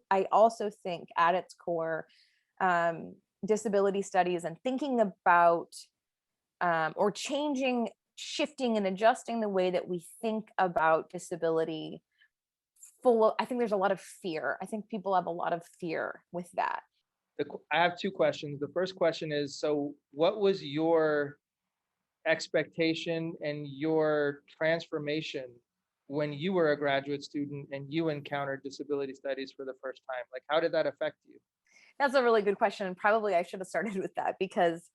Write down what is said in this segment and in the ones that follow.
I also think at its core, disability studies and thinking about or changing, shifting and adjusting the way that we think about disability I think there's a lot of fear. I think people have a lot of fear with that. I have two questions. The first question is, so what was your expectation and your transformation when you were a graduate student and you encountered disability studies for the first time? Like, how did that affect you? That's a really good question. And probably I should have started with that because,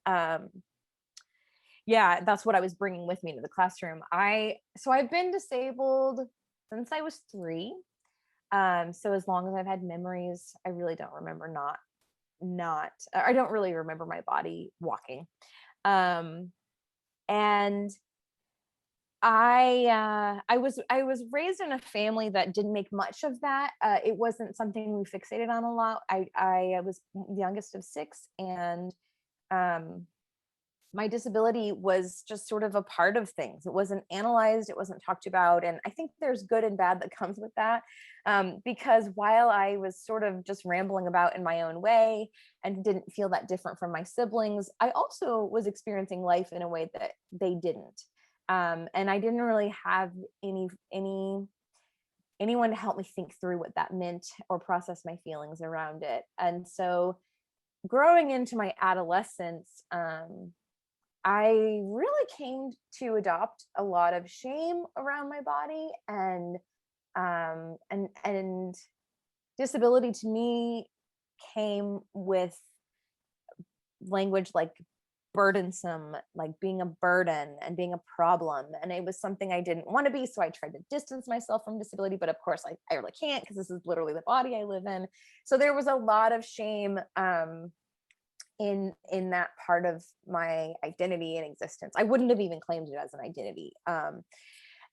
yeah, that's what I was bringing with me to the classroom. So I've been disabled since I was 3. So as long as I've had memories, I really don't remember I don't really remember my body walking. And I was raised in a family that didn't make much of that. It wasn't something we fixated on a lot. I was the youngest of 6, and my disability was just sort of a part of things. It wasn't analyzed, it wasn't talked about, and I think there's good and bad that comes with that. Because while I was sort of just rambling about in my own way and didn't feel that different from my siblings, I also was experiencing life in a way that they didn't. And I didn't really have anyone to help me think through what that meant or process my feelings around it. And so growing into my adolescence, I really came to adopt a lot of shame around my body, and disability to me came with language like burdensome, like being a burden and being a problem. And it was something I didn't want to be. So I tried to distance myself from disability, but of course I really can't, because this is literally the body I live in. So there was a lot of shame in that part of my identity and existence. I wouldn't have even claimed it as an identity.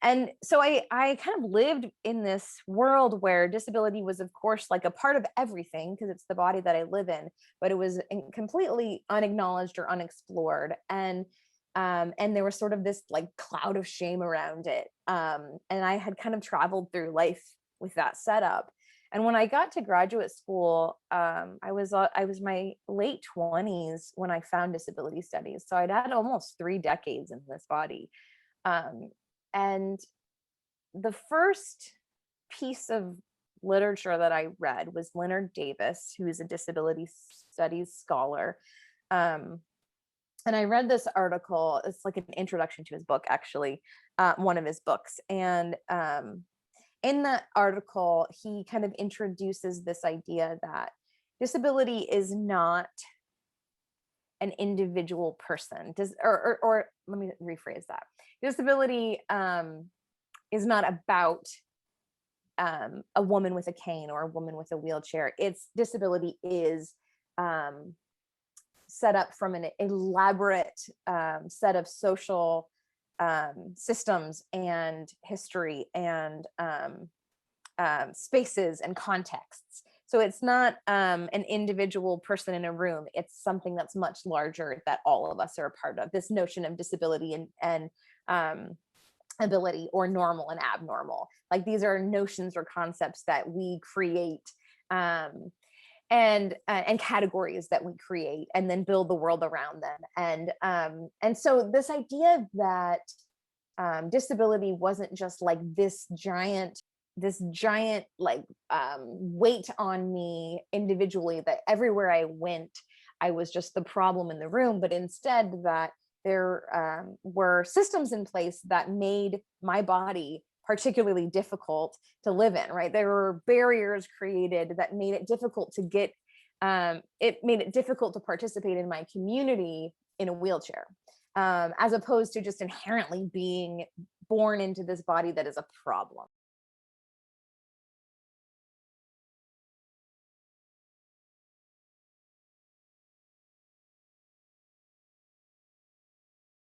And so I kind of lived in this world where disability was, of course, like a part of everything, because it's the body that I live in, but it was completely unacknowledged or unexplored. And there was sort of this like cloud of shame around it. And I had kind of traveled through life with that setup. And when I got to graduate school, I was my late 20s when I found disability studies. So I'd had almost 3 decades in this body. And the first piece of literature that I read was Leonard Davis, who is a disability studies scholar. And I read this article. It's like an introduction to his book, actually, one of his books. And in that article, he kind of introduces this idea that disability is not an individual person. Or let me rephrase that. Disability is not about a woman with a cane or a woman with a wheelchair. Its disability is set up from an elaborate set of social systems and history and spaces and contexts. So it's not an individual person in a room. It's something that's much larger that all of us are a part of. This notion of disability and ability, or normal and abnormal. Like, these are notions or concepts that we create, and categories that we create, and then build the world around them. And so this idea that disability wasn't just like this giant like weight on me individually, that everywhere I went I was just the problem in the room, but instead that there were systems in place that made my body particularly difficult to live in, right? There were barriers created that made it difficult to get it made it difficult to participate in my community in a wheelchair, as opposed to just inherently being born into this body that is a problem.